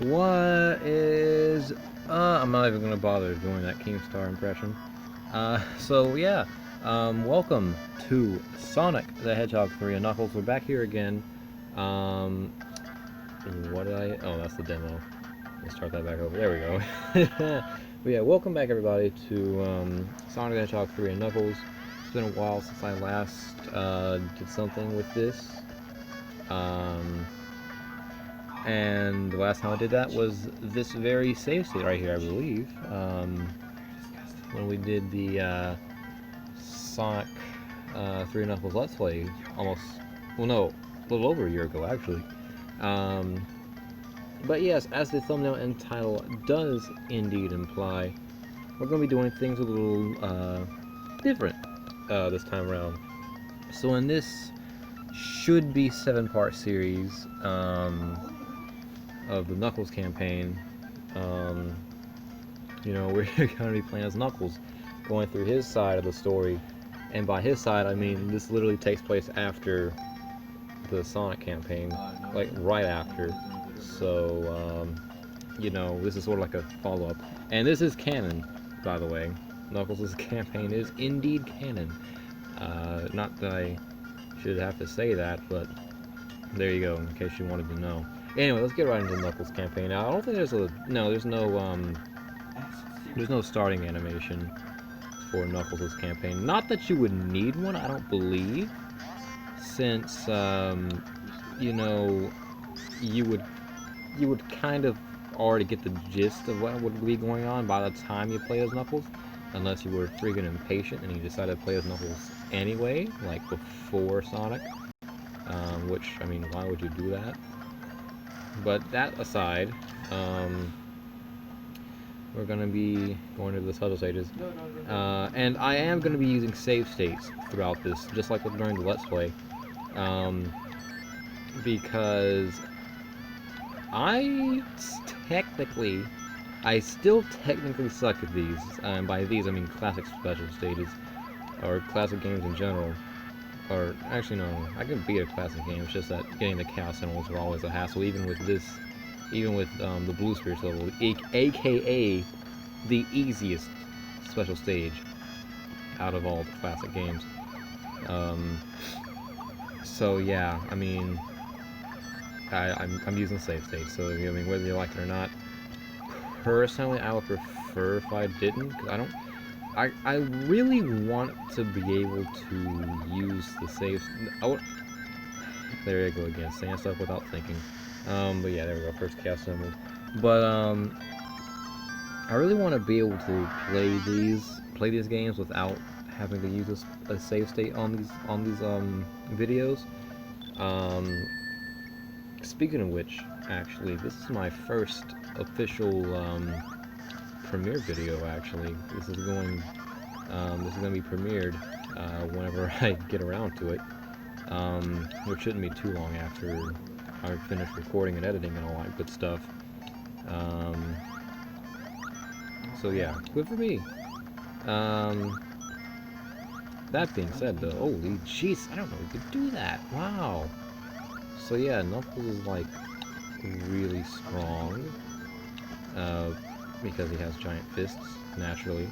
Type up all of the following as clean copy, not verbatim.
What is... I'm not even gonna bother doing that Keemstar impression. So yeah, welcome to Sonic the Hedgehog 3 and Knuckles. We're back here again. What did I... Oh, that's the demo. Let's start that back over. There we go. But yeah, welcome back everybody to Sonic the Hedgehog 3 and Knuckles. It's been a while since I last did something with this. And the last time I did that was this very save state right here, I believe. When we did the Sonic 3 Knuckles Let's Play almost, well no, a little over a year ago actually. But yes, as the thumbnail and title does indeed imply, we're going to be doing things a little different this time around. So in this should be 7-part series of the Knuckles campaign, you know, we're going to be playing as Knuckles, going through his side of the story. And by his side, I mean this literally takes place after the Sonic campaign, like right after. So, you know, this is sort of like a follow-up. And this is canon, by the way. Knuckles' campaign is indeed canon. Not that I should have to say that, but there you go, in case you wanted to know. Anyway, let's get right into Knuckles' campaign. Now, I don't think there's there's no starting animation for Knuckles' campaign. Not that you would need one, I don't believe, since, you know, you would kind of already get the gist of what would be going on by the time you play as Knuckles, unless you were freaking impatient and you decided to play as Knuckles anyway, like before Sonic, which, I mean, why would you do that? But that aside, we're going to be going to the subtle stages, and I am going to be using save states throughout this, just like during the Let's Play, because I still technically suck at these, and by these I mean classic special stages, or classic games in general. Or, actually no, I can beat a classic game, it's just that getting the Chaos Emeralds are always a hassle, even with this, the Blue Spirits level, aka the easiest special stage out of all the classic games. So yeah, I mean, I'm using save states, so I mean, whether you like it or not, personally I would prefer if I didn't, because I really want to be able to use the saves. There you go again, saying stuff without thinking. But yeah, there we go, first Chaos Emerald. But I really want to be able to play these games without having to use a save state on these videos. Speaking of which, actually, this is my first official premiere video. Actually, this is going to be premiered whenever I get around to it, which shouldn't be too long after I finish recording and editing and all that good stuff. So yeah, good for me. That being said, though, holy jeez, I don't know we could do that. Wow. So yeah, Knuckles is like really strong, because he has giant fists, naturally.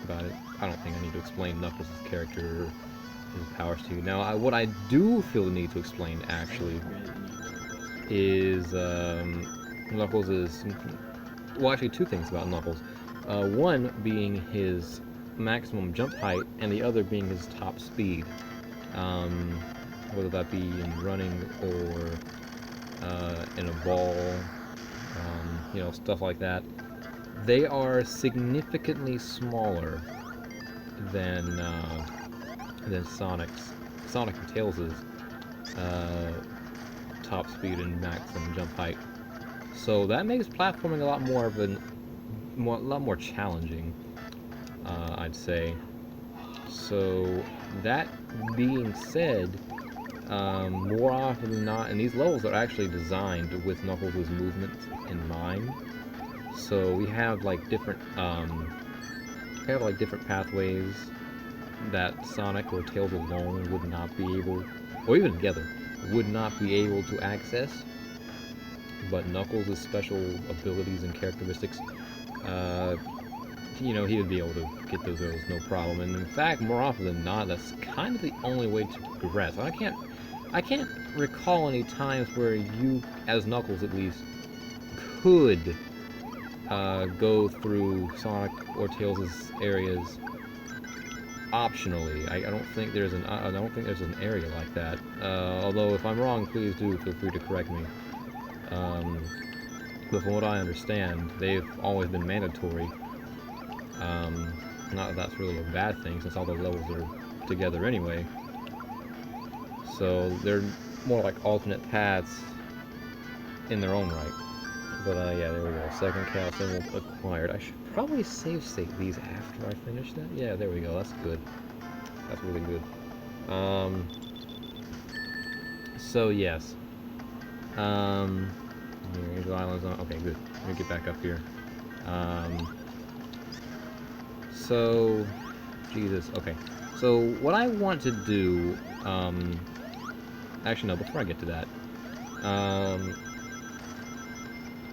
But I don't think I need to explain Knuckles' character, his powers to you. Now, what I do feel the need to explain, actually, is Knuckles is... Well, actually, two things about Knuckles. One being his maximum jump height, and the other being his top speed. Whether that be in running or in a ball, you know, stuff like that. They are significantly smaller than Sonic and Tails' top speed and maximum jump height. So that makes platforming a lot more challenging, I'd say. So that being said, more often than not, and these levels are actually designed with Knuckles' movements in mind. So we have like different pathways that Sonic or Tails alone would not be able, or even together, would not be able to access. but Knuckles' special abilities and characteristics, you know, he would be able to get those arrows no problem. And in fact, more often than not, that's kind of the only way to progress. I can't recall any times where you, as Knuckles at least, could go through Sonic or Tails' areas optionally. I don't think there's an area like that. Although if I'm wrong, please do feel free to correct me. But from what I understand, they've always been mandatory. Not that that's really a bad thing, since all those levels are together anyway. So they're more like alternate paths in their own right. But yeah, there we go. Second Chaos Emerald acquired. I should probably save state these after I finish that. Yeah, there we go. That's good. That's really good. So yes. Angel Island's on. Okay, good. Let me get back up here. So, Jesus. Okay. So what I want to do. Actually, no. Before I get to that.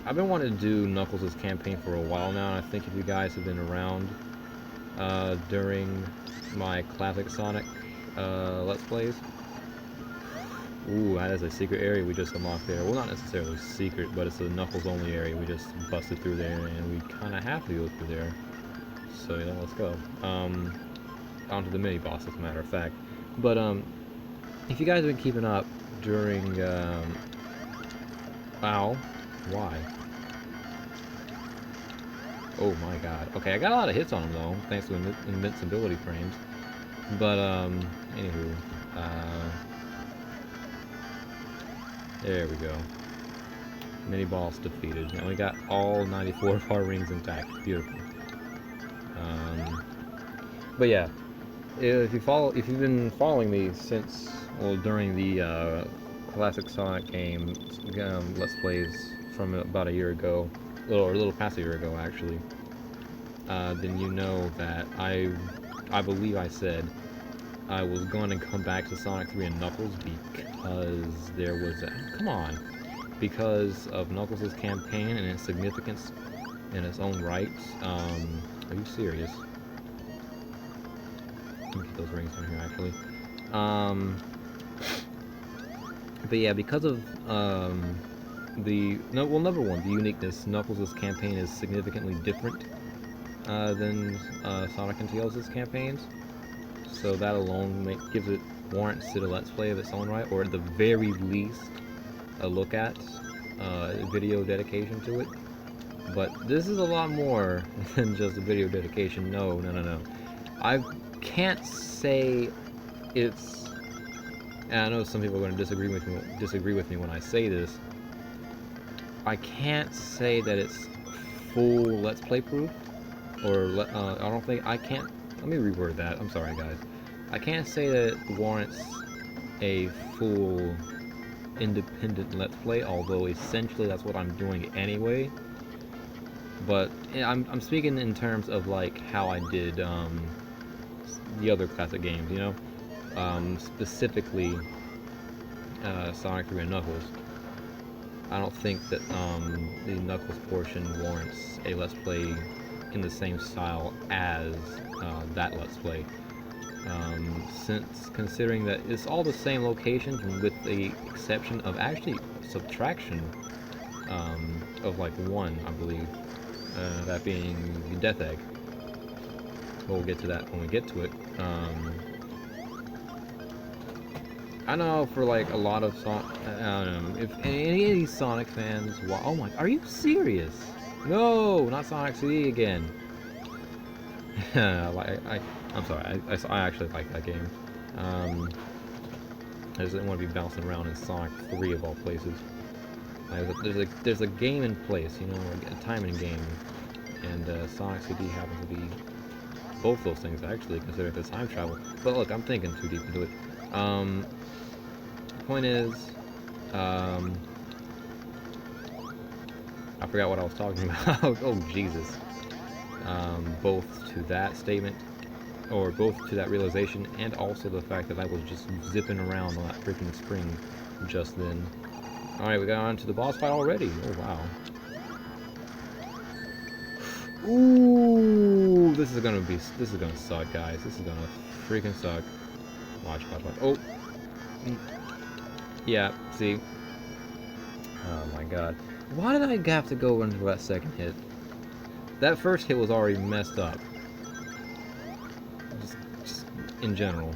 I've been wanting to do Knuckles' campaign for a while now, and I think if you guys have been around during my classic Sonic Let's Plays. Ooh, that is a secret area we just unlocked there. Well, not necessarily secret, but it's a Knuckles-only area. We just busted through there, and we kind of have to go through there. So, yeah, let's go. Onto the mini-boss, as a matter of fact. But, if you guys have been keeping up during, Ow. Why? Oh my god. Okay, I got a lot of hits on him though, thanks to invincibility frames. But, anywho, there we go. Mini boss defeated. Now we got all 94 of our rings intact. Beautiful. But yeah, if you've been following me since, well, during the classic Sonic game Let's Plays from about a year ago, a little past a year ago actually, then you know that I believe I said I was going to come back to Sonic 3 and Knuckles because there was because of Knuckles' campaign and its significance in its own right. Are you serious? Let me get those rings in here actually. But yeah, because of number one, the uniqueness. Knuckles' campaign is significantly different than Sonic and Tails' campaigns. So that alone warrants it a Let's Play of its own right, or at the very least, a look at, video dedication to it. But this is a lot more than just a video dedication. No. I can't say it's... And I know some people are going to disagree with me when I say this. I can't say that it's full Let's Play proof, or I can't. Let me reword that. I'm sorry, guys. I can't say that it warrants a full independent Let's Play, although essentially that's what I'm doing anyway. But I'm speaking in terms of like how I did the other classic games, you know. Specifically Sonic 3 and Knuckles. I don't think that the Knuckles portion warrants a Let's Play in the same style as that Let's Play. Since considering that it's all the same locations with the exception of actually subtraction of like one, I believe. That being the Death Egg. We'll get to that when we get to it. I know for like a lot of I don't know, if any of these Sonic fans, oh my, are you serious? No, not Sonic CD again. I'm sorry, I actually like that game. I just didn't want to be bouncing around in Sonic 3 of all places. There's a game in place, you know, a timing game, and Sonic CD happens to be both those things actually, considering the time travel. But look, I'm thinking too deep into it. Point is, I forgot what I was talking about. Oh Jesus! Both to that statement, or both to that realization, and also the fact that I was just zipping around on that freaking spring just then. Alright, we got on to the boss fight already. Oh, wow. Ooh, this is gonna suck, guys. This is gonna freaking suck. Watch. Oh. Yeah, see? Oh my god. Why did I have to go into that second hit? That first hit was already messed up. Just in general,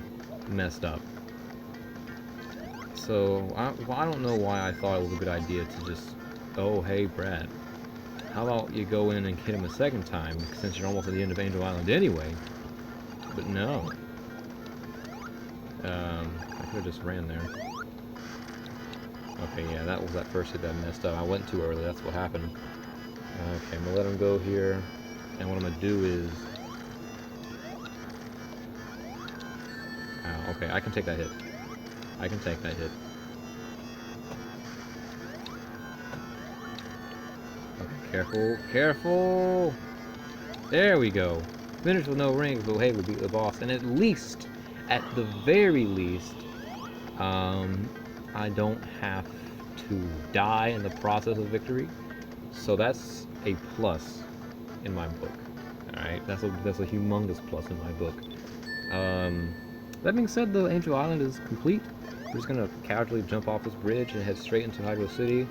messed up. So, I don't know why I thought it was a good idea to just... Oh, hey, Brad. How about you go in and hit him a second time, since you're almost at the end of Angel Island anyway? But no. I could have just ran there. Okay, yeah, that was that first hit that messed up. I went too early, that's what happened. Okay, I'm gonna let him go here. And what I'm gonna do is... Ow, okay, I can take that hit. I can take that hit. Okay, careful! There we go. Finish with no rings, but hey, we beat the boss. And at the very least, I don't have to die in the process of victory. So that's a plus in my book. Alright, that's a humongous plus in my book. That being said, the Angel Island is complete. We're just gonna casually jump off this bridge and head straight into Hydro City.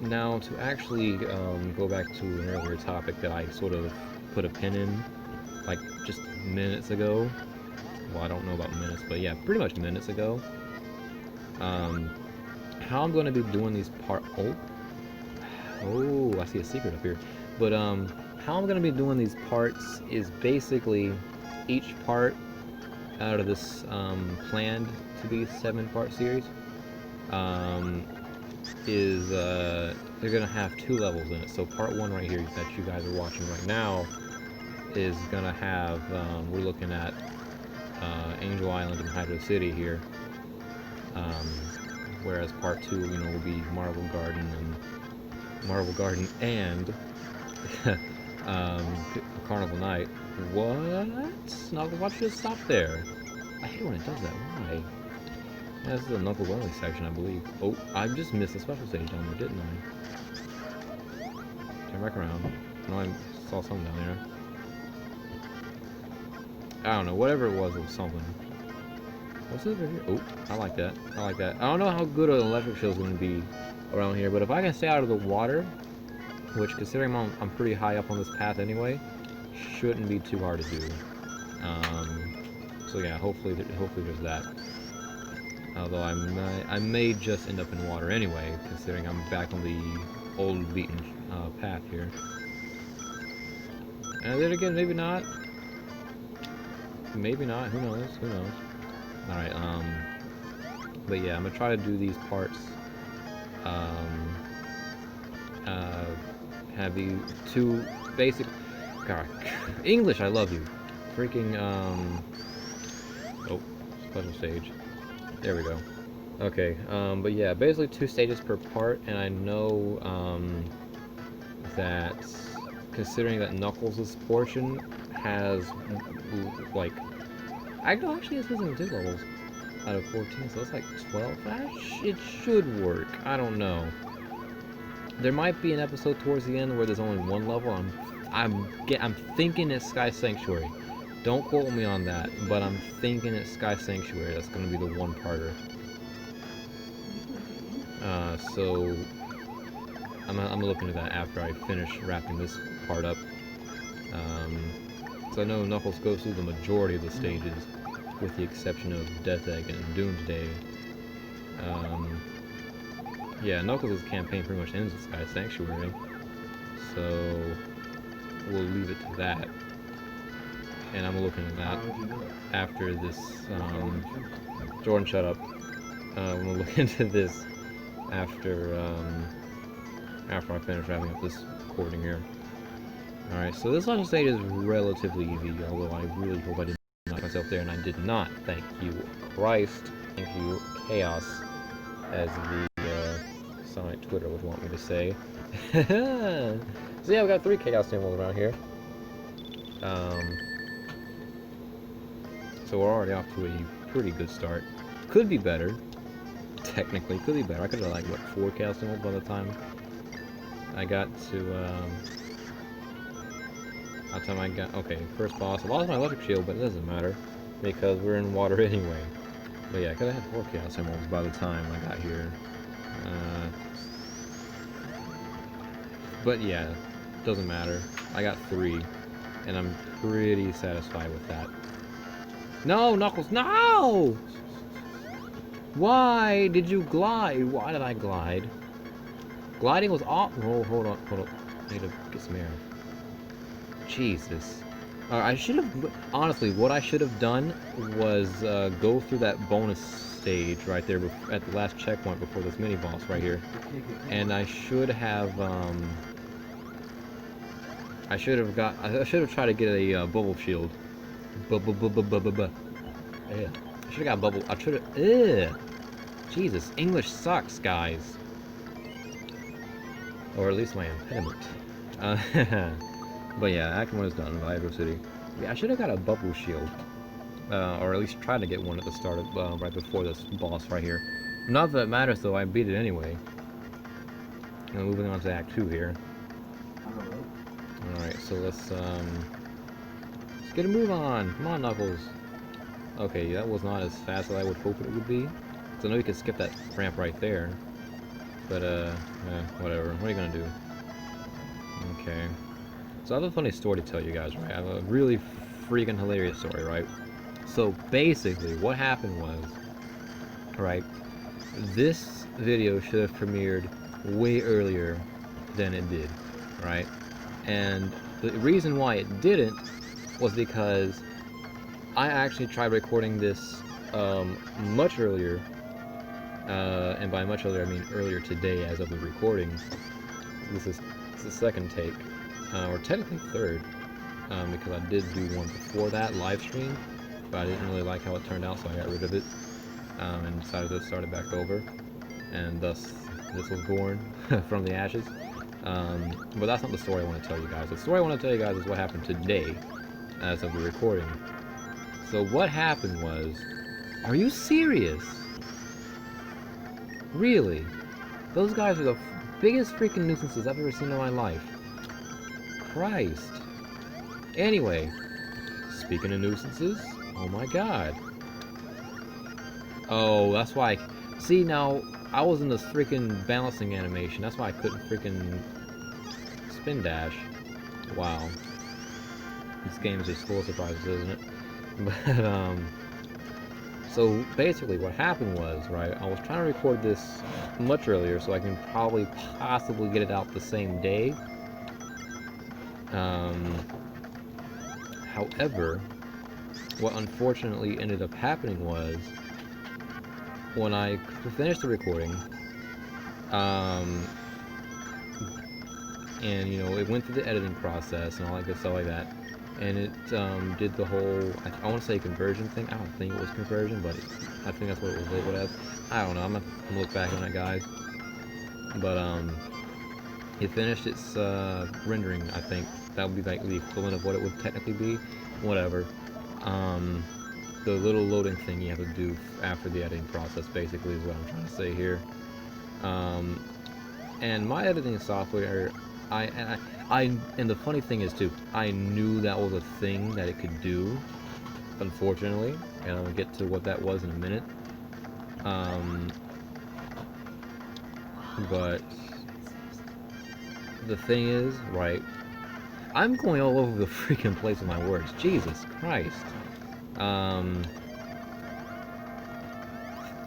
Now, to actually go back to an earlier topic that I sort of put a pin in, like just minutes ago. Well, I don't know about minutes, but yeah, pretty much minutes ago. How I'm going to be doing these Oh, I see a secret up here. But how I'm going to be doing these parts is basically each part out of this planned to be 7-part series is they're gonna have 2 levels in it. So part 1 right here that you guys are watching right now is gonna have we're looking at Angel Island and Hydro City here, whereas part 2, you know, will be Marvel Garden and Carnival Night. What? Knuckles, why don't you just stop there? I hate when it does that. Why? Yeah, this is a Knuckles only section, I believe. Oh, I just missed a special stage down there, didn't I? Turn back around. No, I saw something down there. I don't know, whatever it was something. What's over here? Oh, I like that. I don't know how good an electric show is going to be around here, but if I can stay out of the water, which considering I'm pretty high up on this path anyway, shouldn't be too hard to do. So yeah, hopefully there's that. Although I may just end up in water anyway, considering I'm back on the old beaten path here. And then again, maybe not. Maybe not. Who knows? Who knows? All right. But yeah, I'm gonna try to do these parts. Have the 2 basic. God, English. I love you. Freaking. Oh, special stage. There we go. Okay, but yeah, basically 2 stages per part, and I know, that considering that Knuckles' portion has, like, actually it's only 2 levels out of 14, so it's like 12. It should work. I don't know. There might be an episode towards the end where there's only 1 level. I'm thinking it's Sky Sanctuary. Don't quote me on that, but I'm thinking it's Sky Sanctuary. That's going to be the 1-parter. So I'm looking at that after I finish wrapping this part up. So I know Knuckles goes through the majority of the stages, with the exception of Death Egg and Doomsday. Yeah, Knuckles' campaign pretty much ends with Sky Sanctuary, so we'll leave it to that. And I'm looking at that after this, Jordan, shut up. I'm gonna look into this after I finish wrapping up this recording here. Alright, so this last stage is relatively easy, although I really hope I didn't knock myself there, and I did not. Thank you, Christ. Thank you, Chaos, as the Sonic Twitter would want me to say. So yeah, we got 3 Chaos symbols around here. So we're already off to a pretty good start. Could be better. technically. Could be better. I could have like, what, 4 Chaos Emeralds by the time I got to, okay, first boss. I lost my electric shield, but it doesn't matter, because we're in water anyway. But yeah, I could have had 4 Chaos Emeralds by the time I got here. But yeah, doesn't matter. I got 3, and I'm pretty satisfied with that. No, Knuckles, no! Why did you glide? Why did I glide? Gliding was off. Oh, hold on. I need to get some air. Jesus. I should have, honestly, what I should have done was go through that bonus stage right there at the last checkpoint before this mini boss right here, and I should have tried to get a bubble shield. Yeah. I should have got bubble. I should have. Ugh. Jesus, English sucks, guys. Or at least my impediment. But yeah, Act 1 is done. Hydro City. Yeah, I should have got a bubble shield. Or at least try to get one at the start of, right before this boss right here. Not that it matters though, I beat it anyway. And moving on to Act 2 here. Alright, so let's get a move on. Come on, Knuckles. Okay, that was not as fast as I would hope it would be. So I know you can skip that ramp right there. But, whatever. What are you gonna do? Okay. So I have a funny story to tell you guys, right? I have a really freaking hilarious story, right? So basically, what happened was, right, this video should have premiered way earlier than it did, right? And the reason why it didn't was because I actually tried recording this much earlier, and by much earlier I mean earlier today as of the recording. This is the second take, or technically third, because I did do one before that, live stream, but I didn't really like how it turned out, so I got rid of it, and decided to start it back over, and thus this was born from the ashes. But that's not the story I want to tell you guys. The story I want to tell you guys is what happened today, as of the recording. So what happened was, are you serious? Really? Those guys are the biggest freaking nuisances I've ever seen in my life. Christ. Anyway, speaking of nuisances, oh my god. Oh, that's why see, now, I was in this freaking balancing animation. That's why I couldn't freaking spin dash. Wow. This game is just full of surprises, isn't it? But, so basically what happened was, right, I was trying to record this much earlier so I can probably possibly get it out the same day. However, what unfortunately ended up happening was, when I finished the recording, and, you know, it went through the editing process and all that good stuff like that, and it did the whole, I want to say conversion thing. I don't think it was conversion, but I think that's what it was labeled as. I don't know, I'm gonna look back on that, guys. But it finished its rendering, I think. That would be like the equivalent of what it would technically be. Whatever. The little loading thing you have to do after the editing process, basically, is what I'm trying to say here. And my editing software, and the funny thing is too, I knew that was a thing that it could do, unfortunately, and I'll get to what that was in a minute. But the thing is, right, I'm going all over the freaking place with my words. Jesus Christ.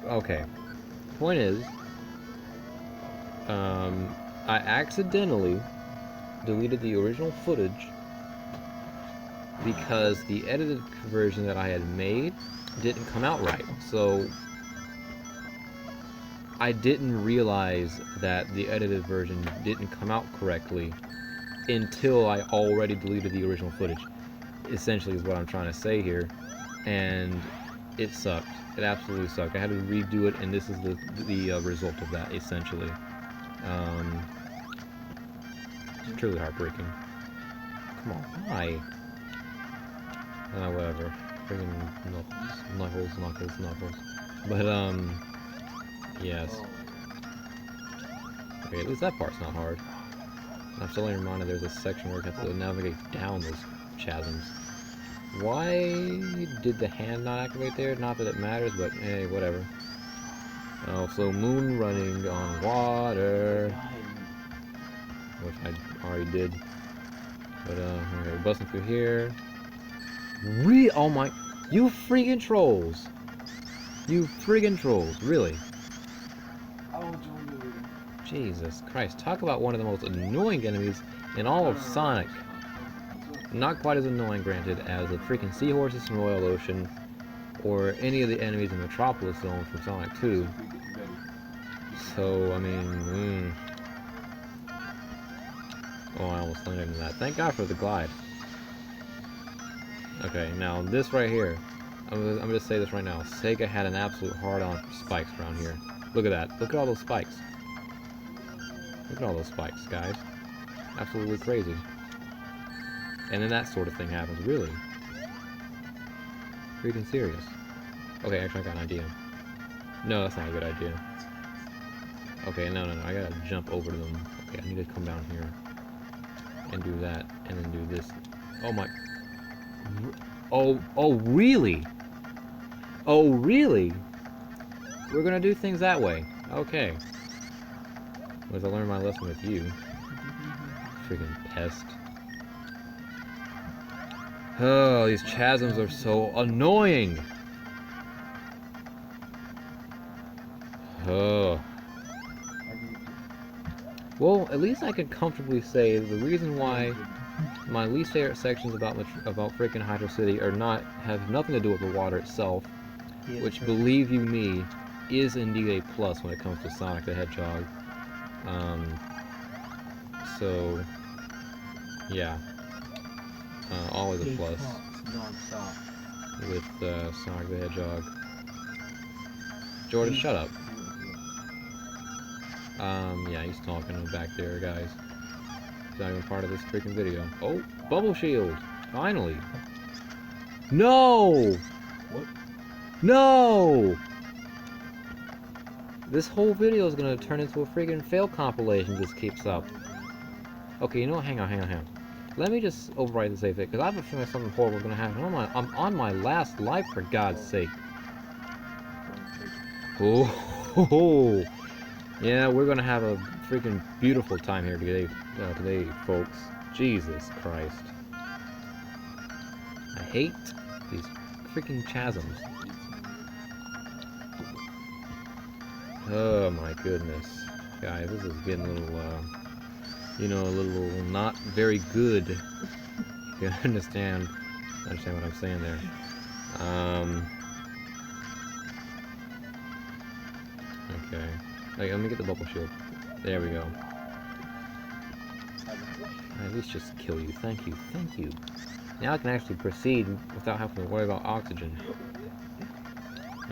Okay. Point is, I accidentally deleted the original footage because the edited version that I had made didn't come out right. So I didn't realize that the edited version didn't come out correctly until I already deleted the original footage, essentially, is what I'm trying to say here. And it sucked. It absolutely sucked. I had to redo it, and this is the result of that, essentially. It's truly heartbreaking. Come on, why? Whatever. Friggin' knuckles. But, Yes. Okay, at least that part's not hard. I'm still reminded there's a section where you have to navigate down those chasms. Why did the hand not activate there? Not that it matters, but hey, whatever. Oh, so moon running on water. Which I already did. But, okay, we're busting through here. Oh my... You freaking trolls! You friggin' trolls, really? Jesus Christ, talk about one of the most annoying enemies in all of Sonic. Not quite as annoying, granted, as the freaking seahorses from Royal Ocean, or any of the enemies in Metropolis Zone from Sonic 2. So, I mean, Oh, I almost landed into that. Thank God for the glide. Okay, now this right here. I'm gonna say this right now. Sega had an absolute hard-on for spikes around here. Look at that. Look at all those spikes. Look at all those spikes, guys. Absolutely crazy. And then that sort of thing happens, really. Freaking serious. Okay, actually I got an idea. No, that's not a good idea. Okay, no, I gotta jump over to them. Okay, I need to come down here. And do that, and then do this. Oh my... Oh, really? Oh, really? We're gonna do things that way. Okay. Was I learned my lesson with you. Freaking pest. Oh, these chasms are so annoying! Oh. Well, at least I can comfortably say the reason why my least favorite sections about freaking Hydro City have nothing to do with the water itself, which, believe you me, is indeed a plus when it comes to Sonic the Hedgehog. So, yeah. Always a plus with Sonic the Hedgehog. Jordan, shut up. Yeah, he's talking back there, guys. He's not even part of this freaking video. Oh, bubble shield! Finally! No! What? No! This whole video is gonna turn into a freaking fail compilation if this keeps up. Okay, you know what? Hang on. Let me just override the save it, because I have a feeling something horrible is gonna happen. I'm on my last life, for God's sake. Oh, yeah, we're gonna have a freaking beautiful time here today, folks. Jesus Christ. I hate these freaking chasms. Oh my goodness. Guys, this is getting a little, a little not very good. You can understand what I'm saying there. Okay. Okay, let me get the bubble shield. There we go. I at least just kill you. Thank you. Now I can actually proceed without having to worry about oxygen.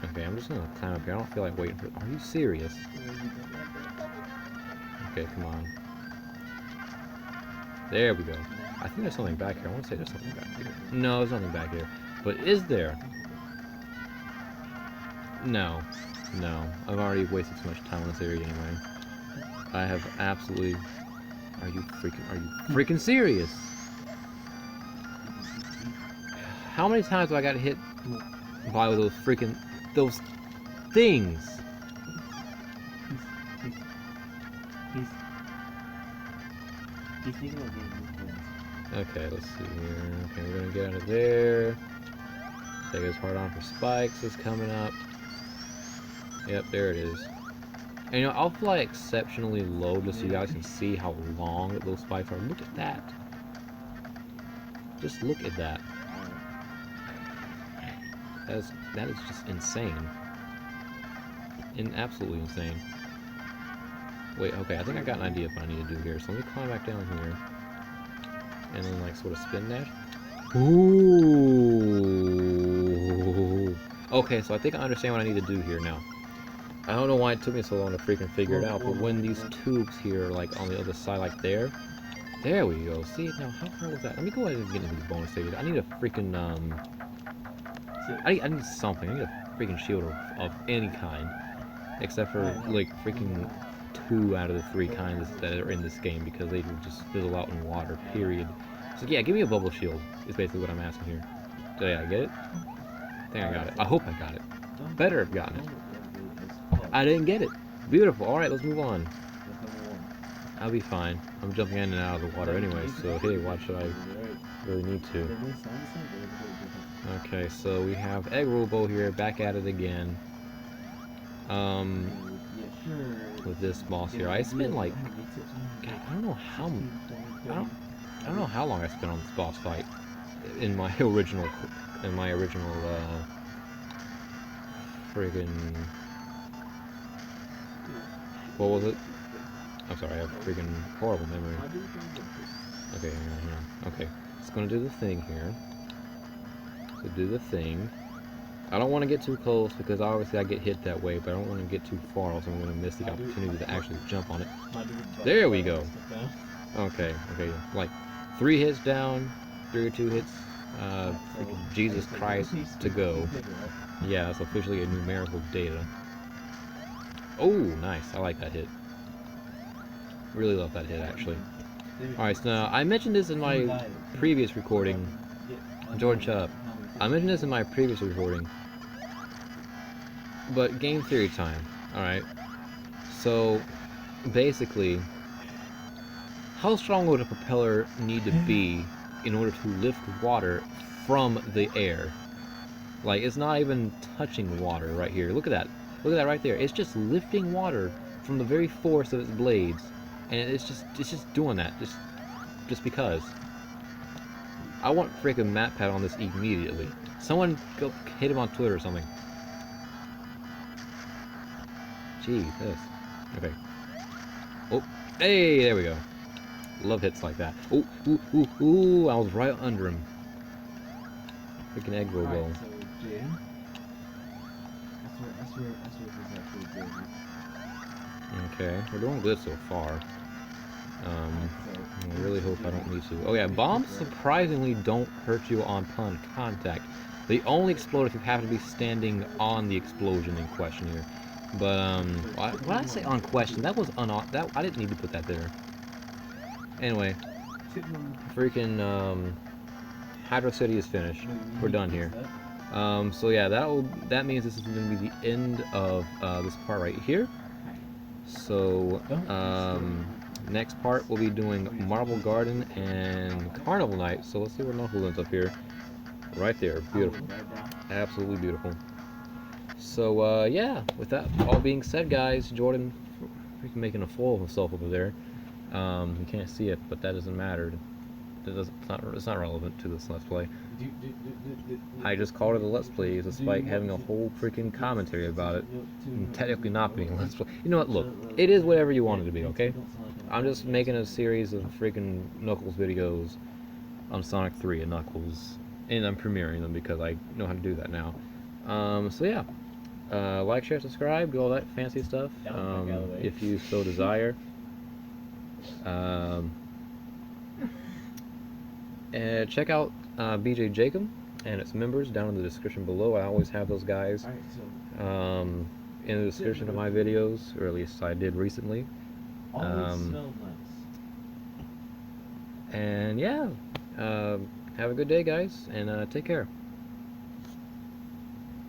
Okay, I'm just gonna climb up here. I don't feel like waiting for... Are you serious? Okay, come on. There we go. I think there's something back here. I want to say there's something back here. No, there's nothing back here. But is there? No. I've already wasted too much time on this area anyway. I have absolutely... Are you freaking serious? How many times have I got hit by those things? Okay, let's see here. Okay, we're gonna get out of there. Sega's hard on for spikes is coming up. Yep, there it is. And I'll fly exceptionally low just so you guys can see how long those spikes are. Look at that. Just look at that. That is just insane. Absolutely insane. Wait, okay, I think I got an idea of what I need to do here. So let me climb back down here. And then, like, sort of spin dash. Ooh. Okay, so I think I understand what I need to do here now. I don't know why it took me so long to freaking figure it out, but when these tubes here are, like, on the other side, like there we go. See, now, how far was that? Let me go ahead and get into these bonus stages. I need a freaking, I need something. I need a freaking shield of any kind. except for like freaking 2 out of the 3 kinds that are in this game because they will just fizzle out in water. Period. So yeah, give me a bubble shield. Is basically what I'm asking here. Did I get it? I think I got it. I hope I got it. Better have gotten it. I didn't get it. Beautiful. All right, let's move on. I'll be fine. I'm jumping in and out of the water anyway, so hey, why should I really need to? Okay, so we have Egg Robo here, back at it again. With this boss here, I spent like, God, I don't know how long I spent on this boss fight in my original, friggin', what was it? I'm sorry, I have a freaking horrible memory. Okay, hang on. Okay, it's gonna do the thing here. So do the thing. I don't want to get too close because obviously I get hit that way, but I don't want to get too far, else I'm going to miss the opportunity to actually jump on it. There we go. Okay, like 3 hits down, 3 or 2 hits. Freaking Jesus Christ to go. Yeah, that's officially a numerical data. Oh, nice. I like that hit. Really love that hit, actually. Alright, so now, I mentioned this in my previous recording. George, shut up. I mentioned this in my previous recording. But game theory time. Alright. So, basically, how strong would a propeller need to be in order to lift water from the air? Like, it's not even touching water right here. Look at that. Look at that right there. It's just lifting water from the very force of its blades. And it's just doing that. Just because. I want freaking MatPat on this immediately. Someone go hit him on Twitter or something. Gee, this. Okay. Oh, hey, there we go. Love hits like that. Oh, ooh, I was right under him. Freaking Egg Robo. Right, so Jim, that's where this actually goes. Okay, we're doing good so far. I really hope I don't need to. Oh yeah, bombs surprisingly don't hurt you on contact. They only explode if you happen to be standing on the explosion in question here. But when I say on question, that was I didn't need to put that there. Anyway, freaking Hydro City is finished. We're done here. So yeah, that means this is going to be the end of this part right here. So next part we'll be doing Marble Garden and Carnival Night. So let's see where Knuckles ends up here. Right there, beautiful, absolutely beautiful. So yeah, with that all being said, guys, Jordan freaking making a fool of himself over there. You can't see it, but that doesn't matter. It's not relevant to this Let's Play. I just called it a Let's Play despite having a whole freaking commentary about it and technically not being a Let's Play. You know what, look, it is whatever you want it to be, okay? I'm just making a series of freaking Knuckles videos on Sonic 3 and Knuckles, and I'm premiering them because I know how to do that now. So yeah, like, share, subscribe, do all that fancy stuff, if you so desire. And check out BJ Jacob and its members down in the description below. I always have those guys in the description of my videos, or at least I did recently. And yeah, have a good day, guys, and take care.